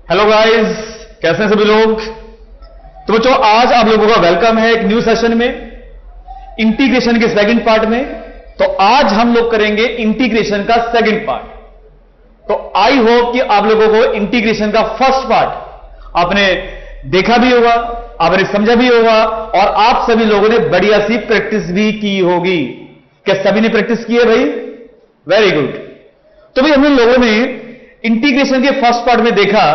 Hello guys, कैसे हैं सभी लोग। तो बच्चों, आज आप लोगों का वेलकम है एक न्यू सेशन में, इंटीग्रेशन के सेकंड पार्ट में। तो आज हम लोग करेंगे इंटीग्रेशन का सेकंड पार्ट। तो आई होप कि आप लोगों को इंटीग्रेशन का फर्स्ट पार्ट आपने देखा भी होगा, आपने समझा भी होगा, और आप सभी लोगों ने बढ़िया सी प्रैक्टिस भी की होगी। क्या सभी ने प्रैक्टिस की है भाई? Very good. तो भाई हम लोगों ने इंटीग्रेशन के फर्स्ट पार्ट में देखा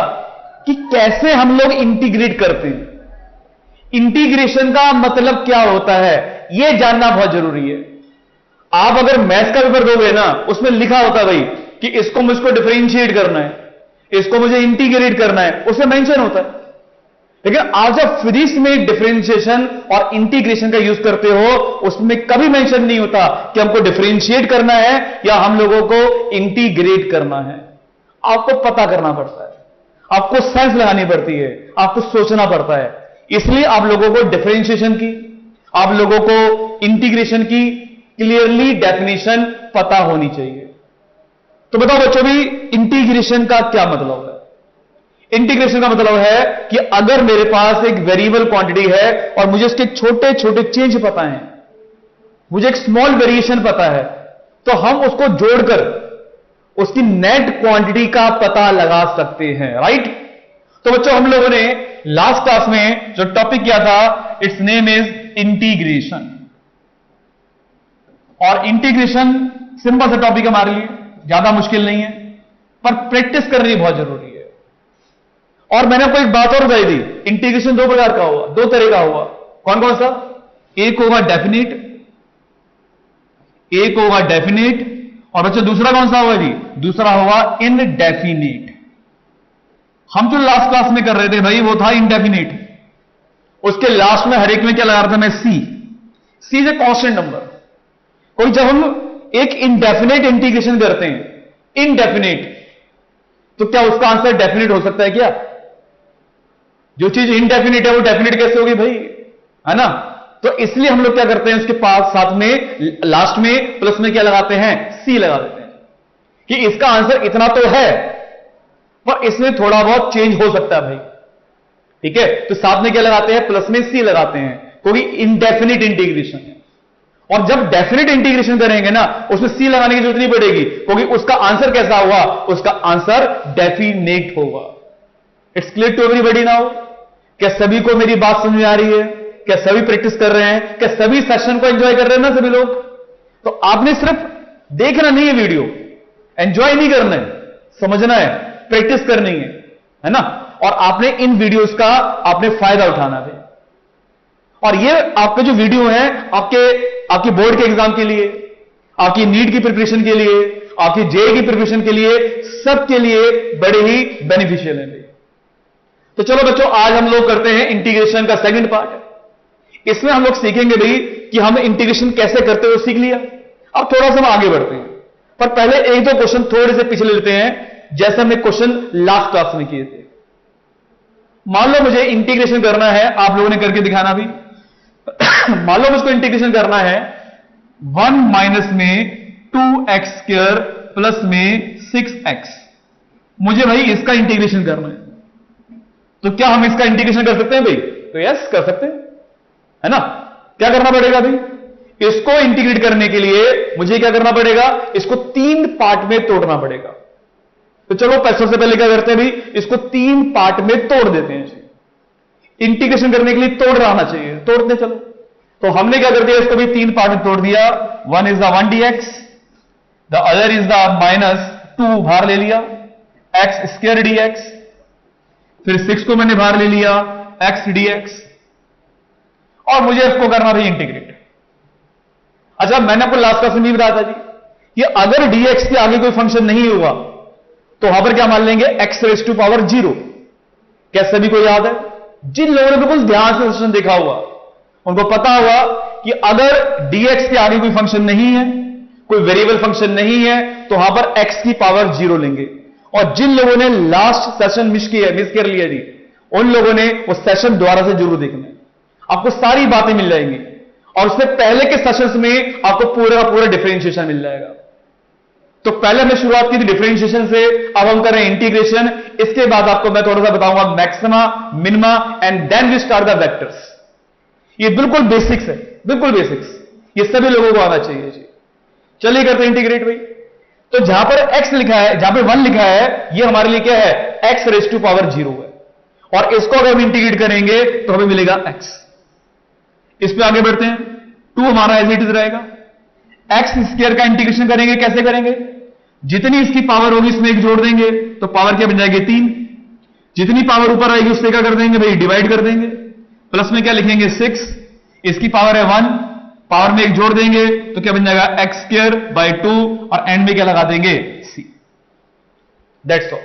कि कैसे हम लोग इंटीग्रेट करते हैं। इंटीग्रेशन का मतलब क्या होता है यह जानना बहुत जरूरी है। आप अगर मैथ्स का पेपर दोगे ना, उसमें लिखा होता है भाई कि इसको मुझको डिफरेंशिएट करना है, इसको मुझे इंटीग्रेट करना है, उसमें मेंशन होता है। लेकिन आप जब फिजिक्स में डिफरेंशिएशन और इंटीग्रेशन का यूज करते हो, उसमें कभी मेंशन नहीं होता कि हमको डिफरेंशिएट करना है या हम लोगों को इंटीग्रेट करना है। आपको पता करना पड़ता है, आपको सेंस लगानी पड़ती है, आपको सोचना पड़ता है। इसलिए आप लोगों को डिफरेंशिएशन की, आप लोगों को इंटीग्रेशन की क्लियरली डेफिनेशन पता होनी चाहिए। तो बताओ बच्चों भी, इंटीग्रेशन का क्या मतलब है? इंटीग्रेशन का मतलब है कि अगर मेरे पास एक वेरिएबल क्वांटिटी है और मुझे उसके छोटे छोटे चेंज पता है, मुझे एक स्मॉल वेरिएशन पता है, तो हम उसको जोड़कर उसकी नेट क्वांटिटी का पता लगा सकते हैं, राइट। तो बच्चों, हम लोगों ने लास्ट क्लास में जो टॉपिक किया था, इट्स नेम इज इंटीग्रेशन। और इंटीग्रेशन सिंपल सा टॉपिक हमारे लिए, ज्यादा मुश्किल नहीं है, पर प्रैक्टिस करनी बहुत जरूरी है। और मैंने आपको एक बात और बताई थी, इंटीग्रेशन दो प्रकार का हुआ, दो तरह का हुआ। कौन कौन सा? एक होगा डेफिनेट, एक होगा डेफिनेट, और बच्चों दूसरा कौन सा होगा जी? दूसरा होगा इनडेफिनेट। हम जो लास्ट क्लास में कर रहे थे भाई, वो था इनडेफिनेट। उसके लास्ट में हर एक में क्या लगा रहा था मैं? सी इज ए कांस्टेंट नंबर। कोई जब हम एक इनडेफिनेट इंटीग्रेशन करते हैं, इनडेफिनेट, तो क्या उसका आंसर डेफिनेट हो सकता है क्या? जो चीज इनडेफिनेट है वो डेफिनेट कैसे होगी भाई, है ना। तो इसलिए हम लोग क्या करते हैं, उसके पास साथ में लास्ट में प्लस में क्या लगाते हैं? सी लगा देते हैं कि इसका आंसर इतना तो है, पर इसमें थोड़ा बहुत चेंज हो सकता है भाई। ठीक है, तो साथ में क्या लगाते हैं? प्लस में सी लगाते हैं, क्योंकि इनडेफिनिट इंटीग्रेशन है। और जब डेफिनेट इंटीग्रेशन करेंगे ना, उसमें सी लगाने की जरूरत नहीं पड़ेगी, क्योंकि उसका आंसर कैसा होगा? उसका आंसर डेफिनेट होगा। It's clear to everybody now? क्या सभी को मेरी बात समझ में आ रही है? क्या सभी प्रैक्टिस कर रहे हैं? क्या सभी सेशन को एंजॉय कर रहे हैं ना सभी लोग? तो आपने सिर्फ देखना नहीं है वीडियो, एंजॉय नहीं करना है, समझना है, प्रैक्टिस करनी है ना। और आपने इन वीडियोस का आपने फायदा उठाना है। और ये आपके जो वीडियो है आपके बोर्ड के एग्जाम के लिए, आपकी नीट की प्रिपरेशन के लिए, आपकी जेईई की प्रिपरेशन के लिए, सबके लिए बड़े ही बेनिफिशियल है। तो चलो बच्चों, आज हम लोग करते हैं इंटीग्रेशन का सेकंड पार्ट। इसमें हम लोग सीखेंगे भाई कि हम इंटीग्रेशन कैसे करते हो, सीख लिया। अब थोड़ा सा हम आगे बढ़ते हैं, पर पहले एक दो क्वेश्चन थोड़े से पिछले लेते हैं, जैसे हमने क्वेश्चन लास्ट क्लास में किए थे। मान लो मुझे इंटीग्रेशन करना है, आप लोगों ने करके दिखाना भी। मान लो मुझको इंटीग्रेशन करना है 1 माइनस में 2x² प्लस में 6x। मुझे भाई इसका इंटीग्रेशन करना है, तो क्या हम इसका इंटीग्रेशन कर सकते हैं भाई? तो यस, कर सकते हैं, है ना। क्या करना पड़ेगा भाई? इसको इंटीग्रेट करने के लिए मुझे क्या करना पड़ेगा? इसको 3 पार्ट में तोड़ना पड़ेगा। तो चलो सबसे पहले क्या करते हैं भाई, इसको 3 पार्ट में तोड़ देते हैं। इंटीग्रेशन करने के लिए तोड़ रहा आना चाहिए, तोड़ते चलो। तो हमने क्या कर दिया, इसको भी 3 पार्ट में तोड़ दिया। 1 is the 1 dx, the other is the -2 बाहर ले लिया, x² dx, फिर 6 को मैंने बाहर ले लिया, x dx, और मुझे इसको करना भी इंटीग्रेट। अच्छा, मैंने आपको लास्ट क्लास में नहीं बताया था जी कि अगर dx के आगे कोई फंक्शन नहीं हुआ तो वहां पर क्या मान लेंगे? x⁻0। क्या सभी को याद है? जिन लोगों ने बिल्कुल ध्यान से सेशन देखा हुआ उनको पता हुआ कि अगर dx के आगे कोई फंक्शन नहीं है, कोई वेरिएबल फंक्शन नहीं है, तो वहां पर x⁻0 लेंगे। और जिन लोगों ने लास्ट सेशन मिस कर लिया जी, उन लोगों ने वो सेशन दोबारा से जरूर देखना है, आपको सारी बातें मिल जाएंगी। और उससे पहले के सेशंस में आपको पूरा का पूरा डिफरेंशिएशन मिल जाएगा। तो पहले हमने शुरुआत की थी डिफरेंशिएशन से, अब हम कर रहे हैं इंटीग्रेशन। इसके बाद आपको मैं थोड़ा सा बताऊंगा maxima, minima and then we start the vectors. ये बिल्कुल बेसिक्स है, बिल्कुल बेसिक्स, ये सभी लोगों को आना चाहिए जी। चलिए करते हैं इंटीग्रेट भाई। तो जहां पर x लिखा है, जहां पर 1 लिखा है, ये हमारे लिए क्या है, x रेज़ टू पावर 0 है। और इसको अगर हम इंटीग्रेट करेंगे तो हमें मिलेगा x। इस पे आगे बढ़ते हैं। 2 हमारा एज इट इज रहेगा। एक्स स्क्वायर का इंटीग्रेशन करेंगे, कैसे करेंगे, जितनी इसकी पावर होगी इसमें एक जोड़ देंगे तो पावर क्या बन जाएगी 3। जितनी पावर ऊपर आएगी उससे क्या कर देंगे भाई, डिवाइड कर देंगे। प्लस में क्या लिखेंगे 6, इसकी पावर है 1, पावर में एक जोड़ देंगे तो क्या बन जाएगा एक्स स्क्वायर बाई 2 और एंड में क्या लगा देंगे c। That's all.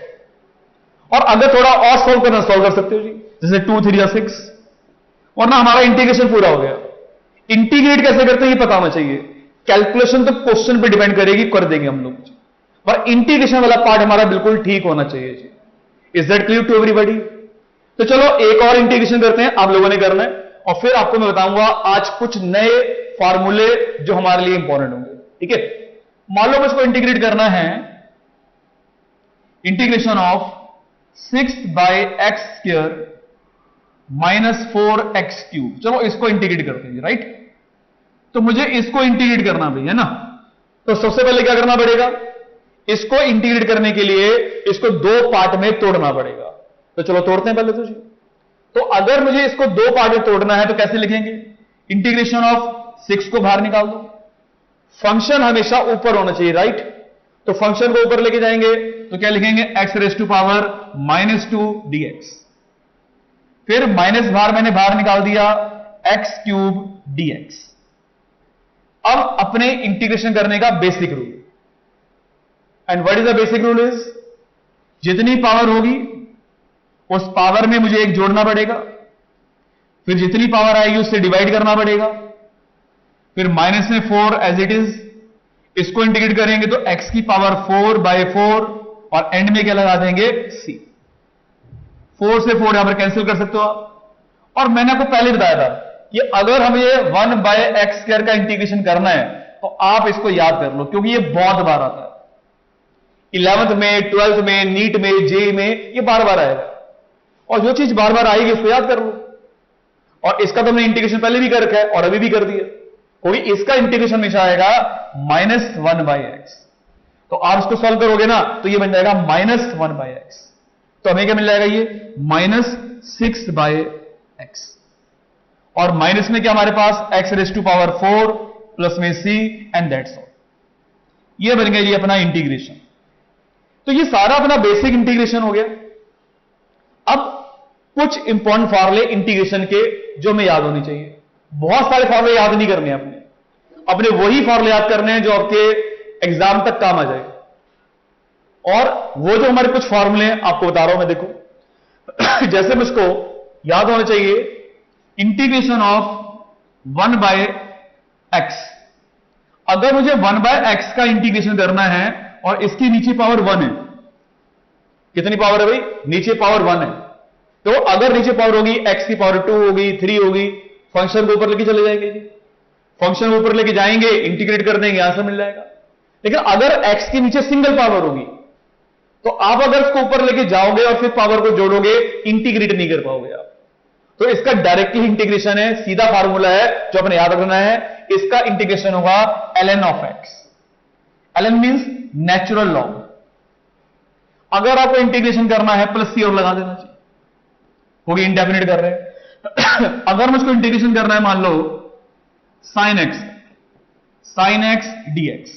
और अगर थोड़ा और सॉल्व करना सॉल्व कर सकते हो जी, जैसे 2 3 या 6, वरना हमारा इंटीग्रेशन पूरा हो गया। इंटीग्रेट कैसे करते हैं ये पता होना चाहिए। कैलकुलेशन तो क्वेश्चन पे डिपेंड करेगी, कर देंगे हम लोग, पर इंटीग्रेशन वाला पार्ट हमारा बिल्कुल ठीक होना चाहिए जी। Is that clear to everybody? तो चलो एक और इंटीग्रेशन करते हैं, आप लोगों ने करना है, और फिर आपको मैं बताऊंगा आज कुछ नए फॉर्मूले जो हमारे लिए इंपॉर्टेंट होंगे। ठीक है, मान लो मुझको इंटीग्रेट करना है, integration of 6 by x square minus 4x cube. चलो इसको इंटीग्रेट करते हैं, राइट। तो मुझे इसको इंटीग्रेट करना भी है ना, तो सबसे पहले क्या करना पड़ेगा, इसको इंटीग्रेट करने के लिए इसको 2 पार्ट में तोड़ना पड़ेगा। तो चलो तोड़ते हैं पहले तो जी। तो अगर मुझे इसको 2 पार्ट में तोड़ना है तो कैसे लिखेंगे, इंटीग्रेशन ऑफ 6 को बाहर निकाल दो। फंक्शन हमेशा ऊपर होना चाहिए, राइट। तो फंक्शन को ऊपर लेके जाएंगे तो क्या लिखेंगे, X raise to power -2 dx। फिर माइनस बाहर मैंने बाहर निकाल दिया, एक्स क्यूब dx। अब अपने इंटीग्रेशन करने का basic rule, and what is the basic rule is, जितनी पावर होगी उस पावर में मुझे एक जोड़ना पड़ेगा, फिर जितनी पावर आएगी उससे डिवाइड करना पड़ेगा, फिर माइनस में 4 एज इट इज, इसको इंटीग्रेट करेंगे तो x की पावर 4 बाय 4 और एंड में क्या लगा देंगे c। 4 से 4 यहां पर कैंसिल कर सकते हो आप। और मैंने आपको पहले बताया था कि अगर हमें 1 बाय एक्स स्क्वायर का इंटीग्रेशन करना है तो आप इसको याद कर लो, क्योंकि ये बहुत बार आता है 11th में, 12th में, नीट में, जेई में, ये बार बार आएगा। और जो चीज बार बार आएगी उसको याद कर लो। और इसका तो हमने इंटीग्रेशन पहले भी कर रखा है और अभी भी कर दिया, क्योंकि इसका इंटीग्रेशन हमेशा आएगा -1 बाय एक्स। तो आप इसको सॉल्व करोगे ना तो ये बन जाएगा -1 बाय एक्स। तो हमें क्या मिल जाएगा, ये -6 बाय एक्स। और माइनस में क्या हमारे पास x raise to power 4 plus में c एंड दैट्स ऑल। ये बन गया जी अपना इंटीग्रेशन। तो ये सारा अपना बेसिक इंटीग्रेशन हो गया। अब कुछ इंपॉर्टेंट फॉर्मूले इंटीग्रेशन के जो हमें याद होने चाहिए। बहुत सारे फॉर्मूले याद नहीं करने हैं अपने वही फॉर्मूले याद करने हैं जो आपके एग्जाम तक काम आ जाए। और वो जो हमारे कुछ फॉर्मूले हैं आपको बता रहा हूं मैं, देखो जैसे मुझको याद होना चाहिए इंटीग्रेशन ऑफ 1 बाय एक्स। अगर मुझे 1 बाय एक्स का इंटीग्रेशन करना है और इसकी नीचे पावर 1 है, कितनी पावर है भाई, नीचे पावर 1 है, तो अगर नीचे पावर होगी एक्स की पावर 2 होगी, 3 होगी, फंक्शन को ऊपर लेके चले जाएंगे जी। फंक्शन ऊपर लेके जाएंगे, इंटीग्रेट कर देंगे, आंसर मिल जाएगा। लेकिन अगर एक्स के नीचे सिंगल पावर होगी तो आप अगर उसको ऊपर लेके जाओगे और फिर पावर को जोड़ोगे, इंटीग्रेट नहीं कर पाओगे आप। तो इसका डायरेक्टली इंटीग्रेशन है, सीधा फार्मूला है जो अपने याद रखना है। इसका इंटीग्रेशन होगा ln of x। ln means natural log. अगर आपको इंटीग्रेशन करना है प्लस सी और लगा देना चाहिए, होगी इंडेफिनिट कर रहे हैं। अगर मुझको इंटीग्रेशन करना है मान लो sin x dx,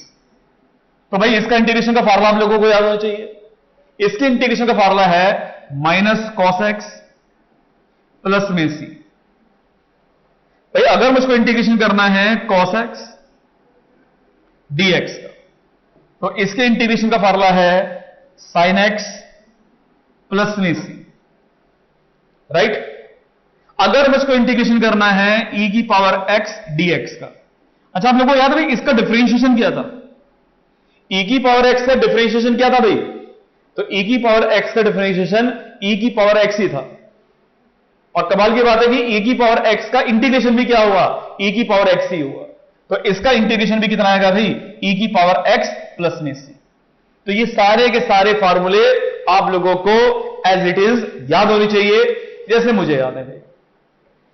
तो भाई इसका इंटीग्रेशन का फार्मूला आप लोगों को याद होना चाहिए। इसके इंटीग्रेशन का फार्मूला है -cos x प्लस में c। भाई अगर मुझको इंटीग्रेशन करना है cos x dx का, तो इसके इंटीग्रेशन का फार्मूला है sin x प्लस में c, राइट। अगर मुझको इंटीग्रेशन करना है e की पावर x dx का, अच्छा आप लोगों को याद है भाई इसका डिफरेंशिएशन क्या था, e की पावर x का डिफरेंशिएशन क्या था भाई, तो e की पावर x का डिफरेंशिएशन e की पावर x ही था। और कमाल की बात है कि e की पावर x का इंटीग्रेशन भी क्या हुआ, e की पावर x ही हुआ। तो इसका इंटीग्रेशन भी कितना आएगा भाई, e की पावर x प्लस में c। तो ये सारे के सारे फार्मूले आप लोगों को एज इट इज याद होनी चाहिए, जैसे मुझे याद है भाई।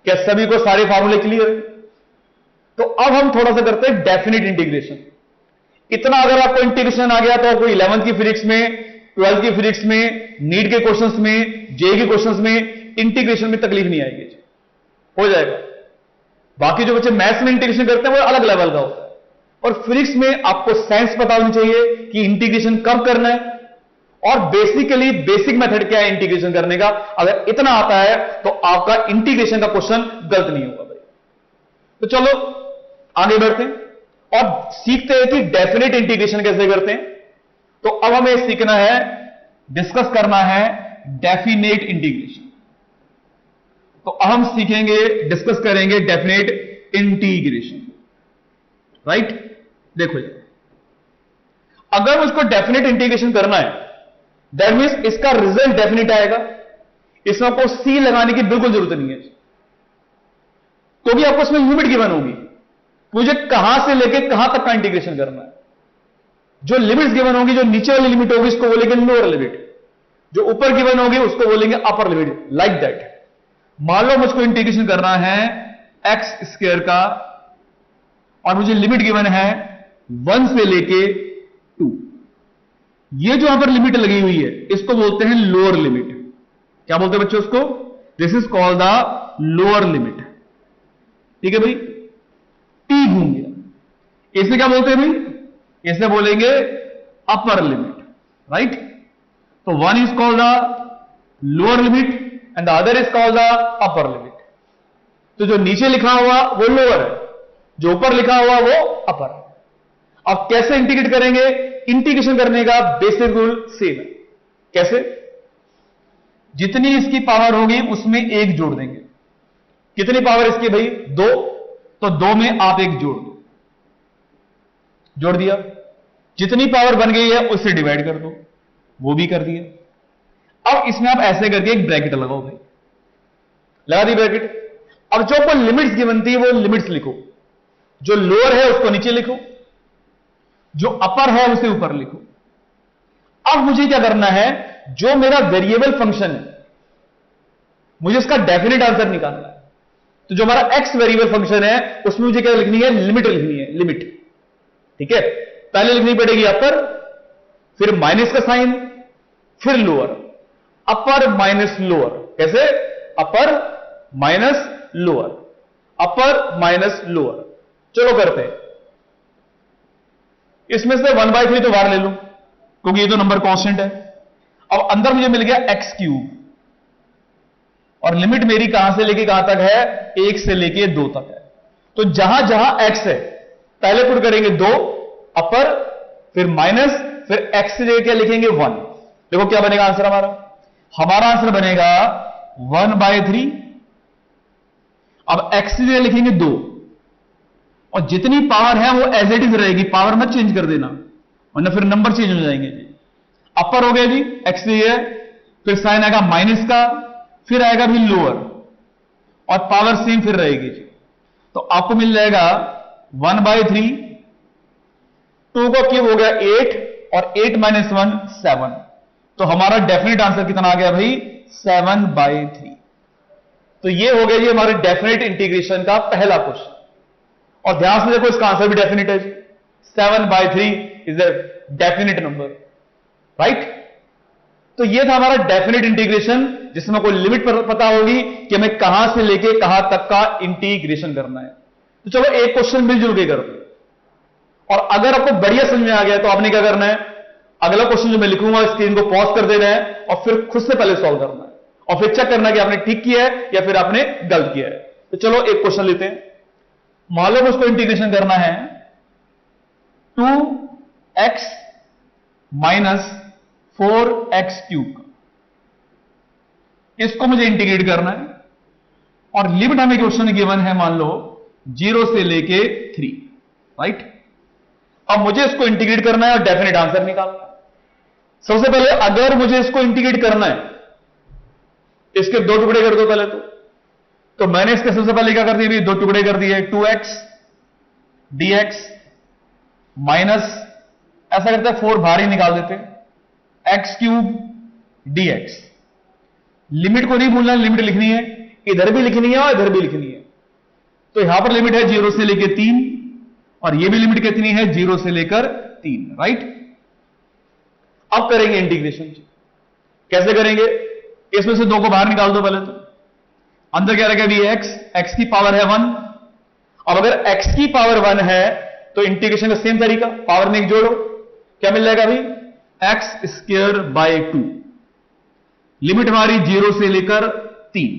क्या सभी को सारे फार्मूले क्लियर है? तो अब हम थोड़ा सा करते हैं डेफिनेट इंटीग्रेशन। इतना अगर आपको इंटीग्रेशन आ गया तो आपको 11th की फिजिक्स में, 12th की फिजिक्स में, नीट के क्वेश्चंस में, जे के क्वेश्चंस में इंटीग्रेशन में तकलीफ नहीं आएगी, हो जाएगा। बाकी जो बच्चे मैथ्स में इंटीग्रेशन करते हैं वो अलग लेवल का होता है, और फिजिक्स में आपको साइंस पता होनी चाहिए कि इंटीग्रेशन कब करना है, और बेसिकली बेसिक मेथड क्या है इंटीग्रेशन करने का। अगर इतना आता है तो आपका इंटीग्रेशन का क्वेश्चन गलत नहीं होगा भाई। तो चलो आगे बढ़ते हैं और सीखते हैं कि डेफिनेट इंटीग्रेशन कैसे करते हैं। तो अब हमें सीखना है, डिस्कस करना है डेफिनेट इंटीग्रेशन। तो अब हम सीखेंगे, डिस्कस करेंगे डेफिनेट इंटीग्रेशन, राइट। देखो जी, अगर मुझको डेफिनेट इंटीग्रेशन करना है, दैट मीन्स इसका रिजल्ट डेफिनेट आएगा। इसमें आपको सी लगाने की बिल्कुल जरूरत नहीं है, क्योंकि आपको इसमें लिमिट गिवन होगी। मुझे कहां से लेके कहां तक का इंटीग्रेशन करना है। जो लिमिट्स गिवन होगी, जो नीचे वाली लिमिट होगी उसको बोलेंगे लोअर लिमिट, जो ऊपर गिवन होगी उसको बोलेंगे अपर लिमिट, लाइक दैट। मान लो मुझको इंटीग्रेशन करना है एक्स स्क्वायर का, और मुझे लिमिट गिवन है 1 से लेके 2। ये जो यहां पर लिमिट लगी हुई है इसको बोलते हैं लोअर लिमिट। क्या बोलते हैं बच्चों उसको? This is called the lower limit. ठीक है भाई, टी घूम गया, इसे क्या बोलते हैं भाई? इसे बोलेंगे अपर लिमिट, राइट। तो 1 is called the lower limit and the other is called the upper limit. तो जो नीचे लिखा हुआ वो लोअर है, जो ऊपर लिखा हुआ वो अपर है। अब कैसे इंटीग्रेट करेंगे? इंटीग्रेशन करने का बेसिक रूल सेम है। कैसे? जितनी इसकी पावर होगी उसमें 1 जोड़ देंगे। कितनी पावर इसकी भाई? 2, तो 2 में आप 1 जोड़ दो, जोड़ दिया। जितनी पावर बन गई है उससे डिवाइड कर दो, वो भी कर दिया। अब इसमें आप ऐसे करके एक ब्रैकेट लगाओ भाई, लगा दी ब्रैकेट। अब जो आपको लिमिट्स गिवन थी वो लिमिट्स लिखो, जो लोअर है उसको नीचे लिखो, जो अपर है उसे ऊपर लिखो। अब मुझे क्या करना है, जो मेरा वेरिएबल फंक्शन है मुझे इसका डेफिनेट आंसर निकालना है। तो जो हमारा एक्स वेरिएबल फंक्शन है उसमें मुझे क्या लिखनी है? लिमिट लिखनी है, लिमिट। ठीक है, पहले लिखनी पड़ेगी अपर, फिर माइनस का साइन, फिर लोअर, अपर माइनस लोअर। कैसे? Upper minus lower, upper minus lower. चलो करते हैं। इसमें से 1/3 तो बाहर ले लो क्योंकि ये तो नंबर कांस्टेंट है। अब अंदर मुझे मिल गया एक्स क्यूब, और लिमिट मेरी कहां से लेके कहां तक है? 1 से लेके 2 तक है। तो जहां जहां एक्स है पहले पुट करेंगे 2 अपर, फिर माइनस, फिर एक्स से लेके क्या लिखेंगे? 1। देखो क्या बनेगा आंसर हमारा? हमारा आंसर बनेगा 1/3। अब एक्स से लिखेंगे 2, और जितनी पावर है वो एज इट इज रहेगी, पावर मत चेंज कर देना वरना फिर नंबर चेंज हो जाएंगे जी। अपर हो गया जी, एक्स से है, फिर साइन आएगा माइनस का, फिर आएगा भी लोअर, और पावर सेम फिर रहेगी जी। तो आपको मिल जाएगा 1/3, 2 का क्यूब हो गया 8, और 8 - 1 7। तो हमारा डेफिनेट आंसर कितना आ गया भाई? 7/3। तो ये हो गया जी हमारे डेफिनेट इंटीग्रेशन का पहला क्वेश्चन। और ध्यान से देखो इसका आंसर भी डेफिनेट है जी, 7/3 is a definite number, right. तो ये था हमारा डेफिनेट इंटीग्रेशन, जिसमें कोई लिमिट पता होगी कि हमें कहां से लेके कहां तक का इंटीग्रेशन करना है। तो चलो एक क्वेश्चन मिलजुल के करते हैं, और अगर आपको बढ़िया समझ में आ गया तो आपने क्या करना है? अगला क्वेश्चन जो मैं लिखूंगा स्क्रीन को पॉज कर देना है, और फिर खुद से पहले सॉल्व करना है, और फिर चेक करना है कि आपने ठीक किया है या फिर आपने गलत किया है। तो चलो एक क्वेश्चन लेते हैं। मान लो मुझको इंटीग्रेशन करना है 2x - 4x³ का। इसको मुझे इंटीग्रेट करना है, और लिमिट हमें क्वेश्चन गिवन है मान लो 0 से लेके 3, राइट। अब मुझे इसको इंटीग्रेट करना है और डेफिनेट आंसर निकालना है। सबसे पहले अगर मुझे इसको इंटीग्रेट करना है, इसके 2 टुकड़े कर दो पहले तो मैंने इसके सबसे पहले क्या कर दिए? 2 टुकड़े कर दिए, 2x dx माइनस, ऐसा करते हैं 4 बाहर ही निकाल देते हैं, एक्स क्यूब dx। लिमिट को नहीं भूलना, लिमिट लिखनी है, इधर भी लिखनी है और इधर भी लिखनी है। तो यहां पर लिमिट है 0 से लेकर 3 और ये भी लिमिट कितनी है 0 से लेकर 3, राइट। अब करेंगे इंटीग्रेशन। कैसे करेंगे? इसमें से 2 को बाहर निकाल दो पहले। तो अंदर क्या रहेगा भी x की पावर है 1। अब अगर x की पावर 1 है तो इंटीग्रेशन का सेम तरीका, पावर में एक जोड़ो, क्या मिल जाएगा भाई x स्क्वायर बाय 2। लिमिट हमारी 0 से लेकर 3,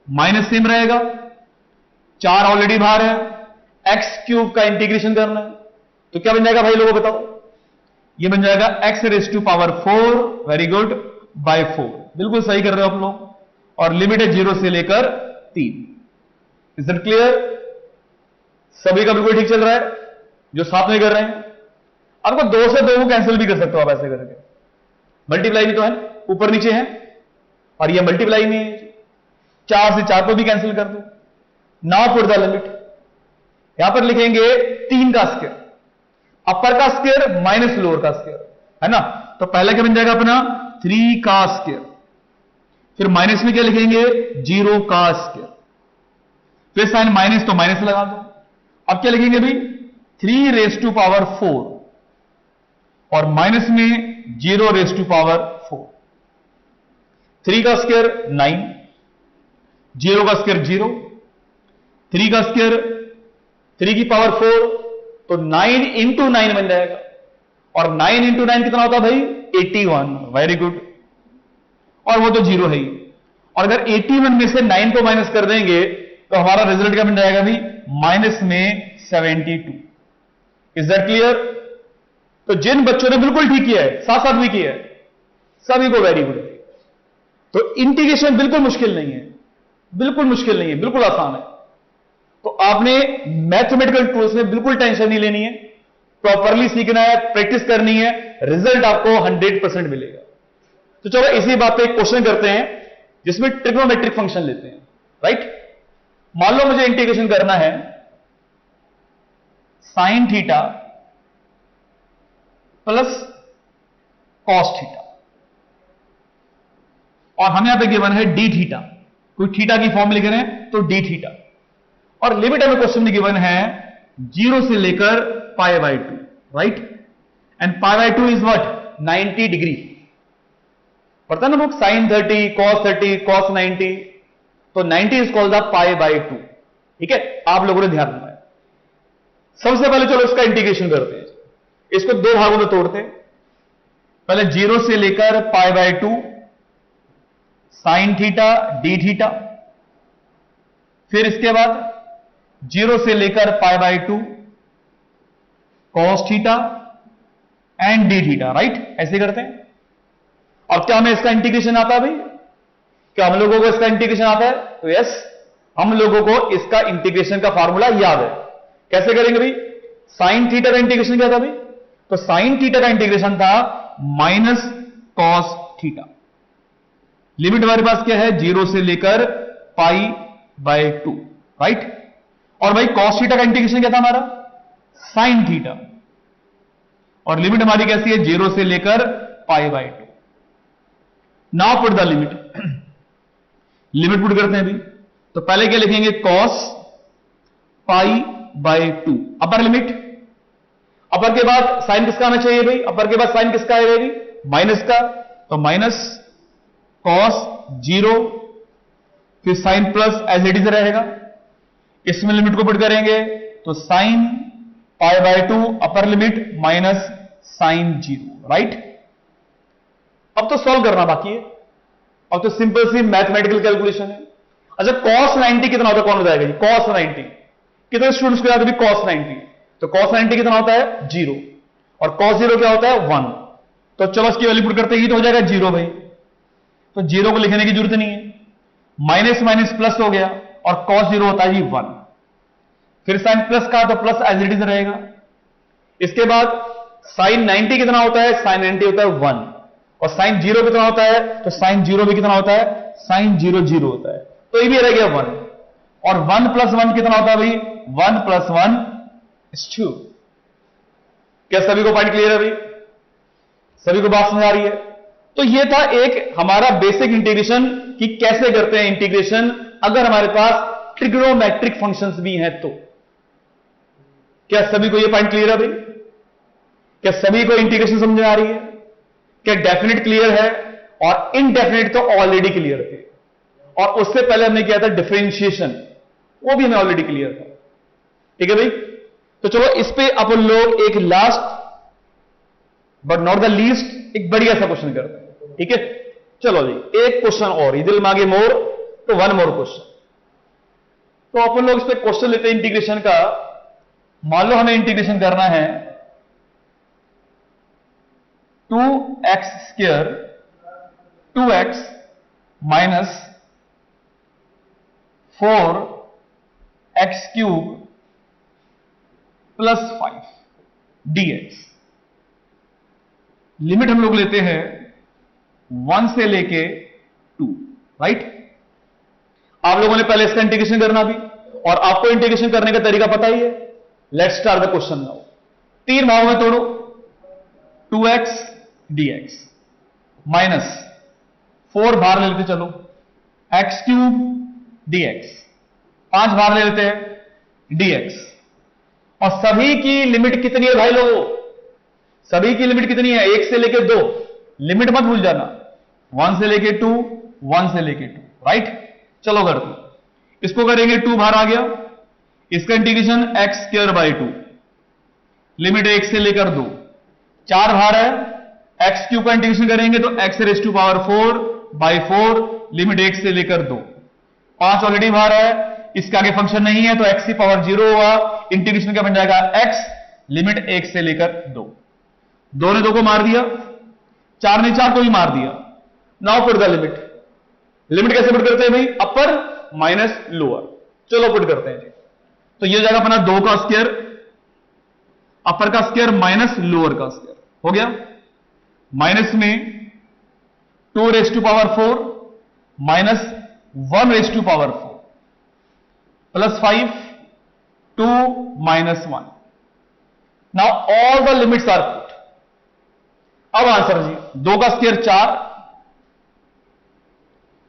माइनस सेम रहेगा, 4 ऑलरेडी बाहर है, एक्स क्यूब का इंटीग्रेशन करना है तो क्या बन जाएगा भाई लोगों बताओ? ये बन जाएगा x raise to power 4, very good, by 4। बिल्कुल सही कर रहे हो आप लोग। और लिमिट है 0 से लेकर 3। Is that clear? सभी का बिल्कुल ठीक चल रहा है जो साथ में कर रहे हैं? आपको 2 से 2 को कैंसिल भी कर सकते हो आप ऐसे करके। मल्टीप्लाई भी तो है, ऊपर नीचे है, और ये मल्टीप्लाई में है, 4 से 4 को भी कैंसिल कर दो। Now put the limit. यहां पर लिखेंगे 3 का स्क्वायर, अपर का स्क्वायर माइनस लोअर का स्क्वायर, है ना। तो पहला क्या बन जाएगा अपना 3 का स्क्वायर, फिर माइनस में क्या लिखेंगे 0 का स्क्वायर, फिर साइन माइनस तो माइनस लगा दो। अब क्या लिखेंगे भाई 3 रेज टू पावर 4 और माइनस में 0 रेज टू पावर 4। 3 का स्क्वायर 9, 0 का स्क्वायर 0, 3 का स्क्वायर 3 की पावर 4 तो 9 इंटू 9 बन जाएगा। और 9 इंटू 9 कितना होता है भाई 81, वेरी गुड। और वो तो 0 है ही। और अगर 81 में से 9 को माइनस कर देंगे तो हमारा रिजल्ट क्या बन जाएगा भाई माइनस में 72। Is that clear? तो जिन बच्चों ने बिल्कुल ठीक किया है, साथ साथ भी किया है, सभी को वेरी गुड। तो इंटीग्रेशन बिल्कुल मुश्किल नहीं है, बिल्कुल मुश्किल नहीं है, बिल्कुल आसान है। तो आपने मैथमेटिकल टूल्स में बिल्कुल टेंशन नहीं लेनी है, प्रॉपरली सीखना है, प्रैक्टिस करनी है, रिजल्ट आपको 100% मिलेगा। तो चलो इसी बात पे एक क्वेश्चन करते हैं जिसमें ट्रिग्नोमेट्रिक फंक्शन लेते हैं, राइट। मान लो मुझे इंटीग्रेशन करना है sine theta plus cos theta, और हमें यहां पे गिवन है डी थीटा, कोई थीटा की फॉर्म लिख रहे हैं तो डी थीटा, और लिमिट हमें क्वेश्चन में गिवन है 0 से लेकर π/2, right. And π/2 is what 90 degree. पता ना लोग साइन 30 cos 90, तो 90 इज कॉल्ड द π/2। ठीक है, आप लोगों ने ध्यान रखना है। सबसे पहले चलो इसका इंटीग्रेशन करते हैं, इसको 2 भागों में तोड़ते हैं। पहले 0 से लेकर π/2 साइन थीटा डी थीटा, फिर इसके बाद 0 से लेकर π/2 cos theta and D theta, right. ऐसे करते हैं। अब क्या हमें इसका इंटीग्रेशन आता है भाई? क्या हम लोगों को इसका इंटीग्रेशन आता है? तो यस, हम लोगों को इसका इंटीग्रेशन का फॉर्मूला याद है। कैसे करेंगे भाई? साइन थीटा का इंटीग्रेशन क्या था भाई? तो साइन थीटा का इंटीग्रेशन था माइनस कॉस थीटा। लिमिट हमारे पास क्या है 0 से लेकर π/2, राइट। और भाई कॉस थीटा का इंटीग्रेशन क्या था हमारा साइन थीटा, और लिमिट हमारी कैसी है 0 से लेकर π/2। Now put the limit. Limit put करते हैं अभी। तो पहले क्या लिखेंगे cos π/2 अपर लिमिट। अपर के बाद साइन किसका आना चाहिए भाई? अपर के बाद साइन किसका आएगा भाई? माइनस का, तो माइनस cos 0 फिर sine plus as it is रहेगा। इसमें लिमिट को पुट करेंगे तो sine π/2 upper limit minus sine 0, right. अब तो सॉल्व करना बाकी है। अब तो सिंपल सी मैथमेटिकल कैलकुलेशन है। अच्छा cos 90 कितना होता है? कौन बताएगा जी? cos 90 कितने स्टूडेंट्स को याद है cos 90? तो cos 90 कितना होता है 0, और cos 0 क्या होता है 1। तो चलो इसकी वैल्यू पुट करते ही तो हो जाएगा 0 भाई। तो 0 को लिखने की जरूरत नहीं है, माइनस माइनस प्लस हो गया, और cos 0 होता है जी 1। फिर साइन प्लस का तो प्लस एज इट इज रहेगा। इसके बाद साइन 90 कितना होता है? साइन 90 होता है 1, और साइन 0 कितना होता है? तो साइन 0 भी कितना होता है? साइन 0 0 होता है, तो ये भी रह गया 1। और 1 + 1 कितना होता है भाई? 1 + 1 is 2। क्या सभी को पॉइंट क्लियर है भाई? सभी को बात समझ आ रही है? तो ये था एक हमारा बेसिक इंटीग्रेशन कि कैसे करते हैं इंटीग्रेशन अगर हमारे पास ट्रिग्नोमेट्रिक फंक्शंस भी हैं तो। क्या सभी को ये पॉइंट क्लियर है भाई? क्या सभी को इंटीग्रेशन समझ में आ रही है? क्या डेफिनेट क्लियर है? और इनडेफिनेट तो ऑलरेडी क्लियर थे, और उससे पहले हमने किया था डिफरेंशिएशन, वो भी हमें ऑलरेडी क्लियर था। ठीक है भाई? तो चलो इस पे अपन लोग एक last but not the least एक बढ़िया सा क्वेश्चन करते हैं। ठीक है, चलो जी एक क्वेश्चन और, दिल मांगे मोर तो वन मोर क्वेश्चन। तो अपन लोग इस पे क्वेश्चन लेते हैं इंटीग्रेशन का। मान लो हमें इंटीग्रेशन करना है 2x² 2x minus 4x³ plus 5 dx। Limit हम लोग लेते हैं 1 से लेके 2, राइट? आप लोगों ने पहले इसका इंटीग्रेशन करना भी, और आपको इंटीग्रेशन करने का तरीका पता ही है। Let's start the question now. 3 भागों में तोड़ो, 2x dx माइनस 4 बाहर ले लेते चलो, x³ dx 5 बाहर ले लेते हैं dx। और सभी की लिमिट कितनी है भाई लोगों? सभी की लिमिट कितनी है? 1 से लेके 2। लिमिट मत भूल जाना, 1 से लेके 2, 1 से लेके 2, राइट? चलो करते हैं, इसको करेंगे 2 बाहर आ गया, इसका इंटीग्रेशन x²/2, लिमिट 1 से लेकर 2, 4 बाहर है, x³ का इंटीग्रेशन करेंगे तो x⁴/4, लिमिट 1 से लेकर 2, 5 ऑलरेडी बाहर है, इसका आगे फंक्शन नहीं है तो x⁴ होगा, इंटीग्रेशन क्या बन जाएगा x, लिमिट 1 से लेकर 2, 2 ने 2 को मार दिया, 4 ने 4 को भी मार दिया। Now put the limit. Limit कैसे पुट करते हैं भाई? अपर माइनस लोअर। चलो पुट करते हैं जी। तो ये हो जाएगा अपना 2 का स्क्वायर, अपर का स्क्वायर माइनस लोअर का स्क्वायर, हो गया। माइनस में 2⁴ minus 1⁴ plus 5, 2 minus 1. Now all the limits are put. अब आंसर जी 2 का स्क्वायर 4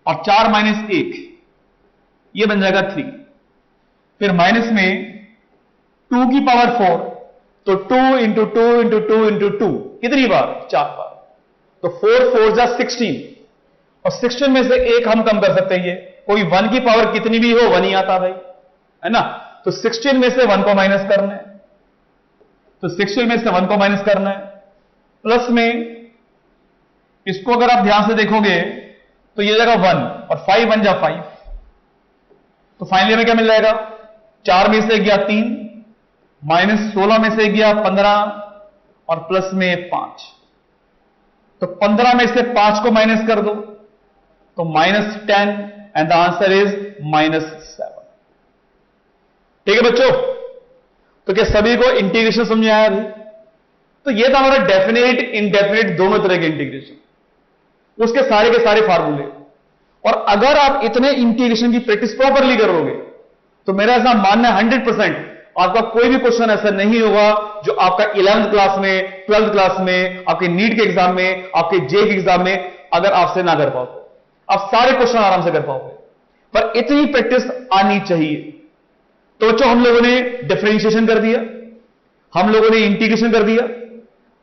और 4 माइनस 1 ये बन जाएगा 3। फिर माइनस में 2 की पावर 4 तो 2 इंटू 2 इंटू 2 इंटू 2 कितनी बार? 4 बार। तो 4 4 जा 16 और 16 में से एक हम कम कर सकते हैं। ये कोई 1 की पावर कितनी भी हो 1 ही आता भाई, है ना? तो 16 में से 1 को माइनस करना है, तो 16 में से 1 को माइनस करना है। प्लस में इसको अगर आप ध्यान से देखोगे तो ये जाएगा 1 और 5 1 जा 5, तो फाइनली हमें क्या मिल जाएगा? 4 में से गया 3 माइनस 16 में से गया 15 और प्लस में 5, तो 15 में से 5 को माइनस कर दो तो -10 एंड द आंसर इज -7। ठीक है बच्चों? तो क्या सभी को इंटीग्रेशन समझ आया अभी? तो ये था हमारा डेफिनेट इनडेफिनेट दोनों तरह के इंटीग्रेशन, उसके सारे के सारे फार्मूले। और अगर आप इतने इंटीग्रेशन की प्रैक्टिस प्रॉपरली करोगे तो मेरा ऐसा मानना है 100% आपका कोई भी क्वेश्चन ऐसा नहीं होगा जो आपका 11th क्लास में, 12th क्लास में, आपके नीट के एग्जाम में, आपके जे के एग्जाम में अगर आपसे ना कर पाओगे। आप सारे क्वेश्चन आराम से कर पाओगे, पर इतनी प्रैक्टिस आनी चाहिए। तो बच्चों हम लोगों ने डिफरेंशिएशन कर दिया, हम लोगों ने इंटीग्रेशन कर दिया।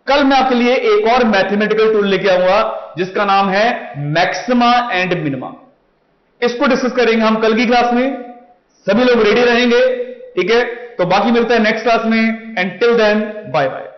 कल मैं आपके लिए एक और मैथमेटिकल टूल लेके आऊंगा जिसका नाम है मैक्सिमा एंड मिनिमा। इसको डिस्कस करेंगे हम कल की क्लास में। सभी लोग रेडी रहेंगे, ठीक है? तो बाकी मिलता है नेक्स्ट क्लास में, and till then bye bye.